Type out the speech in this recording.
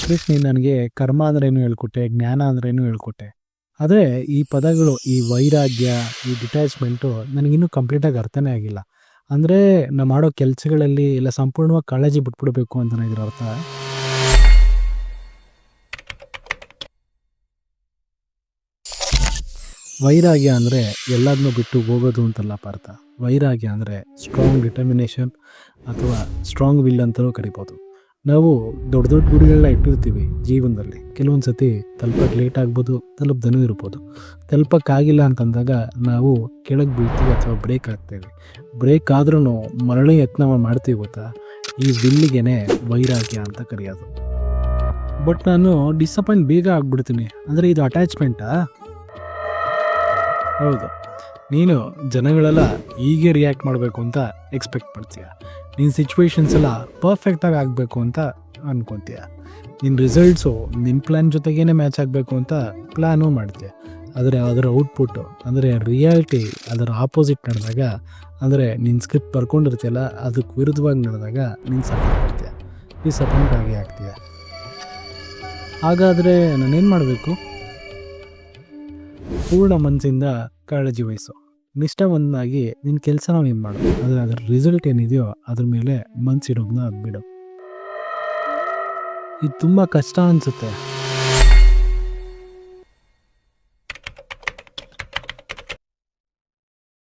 At least ನೀನು ನನಗೆ ಕರ್ಮ ಅಂದ್ರೇನು ಹೇಳ್ಕೊಟ್ಟೆ, ಜ್ಞಾನ ಅಂದ್ರೇನು ಹೇಳ್ಕೊಟ್ಟೆ. ಆದರೆ ಈ ಪದಗಳು, ಈ ವೈರಾಗ್ಯ, ಈ ಡಿಟ್ಯಾಚ್ಮೆಂಟು ನನಗಿನ್ನೂ ಕಂಪ್ಲೀಟಾಗಿ ಅರ್ಥನೇ ಆಗಿಲ್ಲ. ಅಂದರೆ ನಾವು ಮಾಡೋ ಕೆಲಸಗಳಲ್ಲಿ ಇಲ್ಲ ಸಂಪೂರ್ಣವಾಗಿ ಕಾಳಜಿ ಬಿಟ್ಬಿಡ್ಬೇಕು ಅಂತ ಇದ್ರ ಅರ್ಥ. ವೈರಾಗ್ಯ ಅಂದರೆ ಎಲ್ಲದನ್ನೂ ಬಿಟ್ಟು ಹೋಗೋದು ಅಂತಲ್ಲಪ್ಪ ಅರ್ಥ. ವೈರಾಗ್ಯ ಅಂದರೆ ಸ್ಟ್ರಾಂಗ್ ಡಿಟರ್ಮಿನೇಷನ್ ಅಥವಾ ಸ್ಟ್ರಾಂಗ್ ವಿಲ್ ಅಂತಲೂ ಕರಿಬೋದು. ನಾವು ದೊಡ್ಡ ದೊಡ್ಡ ಗುರಿಗಳನ್ನ ಇಟ್ಟಿರ್ತೀವಿ ಜೀವನದಲ್ಲಿ. ಕೆಲವೊಂದು ಸತಿ ತಲುಪಕ್ಕೆ ಲೇಟ್ ಆಗ್ಬೋದು, ತಲುಪ್ದನೂ ಇರ್ಬೋದು. ತಲುಪಕ್ಕಾಗಿಲ್ಲ ಅಂತಂದಾಗ ನಾವು ಕೆಳಗೆ ಬೀಳ್ತೀವಿ ಅಥವಾ ಬ್ರೇಕ್ ಆಗ್ತೇವೆ. ಬ್ರೇಕ್ ಆದ್ರೂ ಮರಳಿ ಯತ್ನ ಮಾಡ್ತೀವಿ ಗೊತ್ತಾ. ಈ ವಿಲ್ಲಿಗೆನೆ ವೈರಾಗ್ಯ ಅಂತ ಕರೆಯೋದು. ಬಟ್ ನಾನು ಡಿಸಪಾಯಿಂಟ್ ಬೇಗ ಆಗ್ಬಿಡ್ತೀನಿ. ಅಂದರೆ ಇದು ಅಟ್ಯಾಚ್ಮೆಂಟಾ? ಹೌದು, ನೀನು ಜನಗಳೆಲ್ಲ ಹೀಗೆ ರಿಯಾಕ್ಟ್ ಮಾಡಬೇಕು ಅಂತ ಎಕ್ಸ್ಪೆಕ್ಟ್ ಮಾಡ್ತೀಯ. ನಿನ್ನ ಸಿಚುವೇಶನ್ಸ್ ಎಲ್ಲ ಪರ್ಫೆಕ್ಟಾಗಿ ಆಗಬೇಕು ಅಂತ ಅಂದ್ಕೊತೀಯ. ನಿನ್ನ ರಿಸಲ್ಟ್ಸು ನಿನ್ನ ಪ್ಲ್ಯಾನ್ ಜೊತೆಗೇ ಮ್ಯಾಚ್ ಆಗಬೇಕು ಅಂತ ಪ್ಲ್ಯಾನೂ ಮಾಡ್ತೀಯ. ಆದರೆ ಅದರ ಔಟ್ಪುಟ್ಟು ಅಂದರೆ ರಿಯಾಲಿಟಿ ಅದರ ಆಪೋಸಿಟ್ ನಡೆದಾಗ, ಅಂದರೆ ನಿನ್ನ ಸ್ಕ್ರಿಪ್ಟ್ ಬರ್ಕೊಂಡಿರ್ತೀಯಲ್ಲ ಅದಕ್ಕೆ ವಿರುದ್ಧವಾಗಿ ನಡೆದಾಗ ನೀನು ಸಫರ್ ಮಾಡ್ತೀಯ, ಡಿಸಪಾಯಿಂಟ್ ಆಗೇ ಆಗ್ತೀಯ. ಹಾಗಾದರೆ ನಾನೇನು ಮಾಡಬೇಕು? ಪೂರ್ಣ ಮನಸ್ಸಿಂದ ಕಾಳಜಿ ವಹಿಸು. ನಿಷ್ಠಾವಂತನಾಗಿ ನಿನ್ನ ಕೆಲಸನ ನೀನು ಮಾಡು. ಆದರೆ ಅದರ ರಿಸಲ್ಟ್ ಏನಿದೆಯೋ ಅದ್ರ ಮೇಲೆ ಮನಸ್ಸಿಡೋದನ್ನ ಬಿಡು. ಇದು ತುಂಬ ಕಷ್ಟ ಅನಿಸುತ್ತೆ,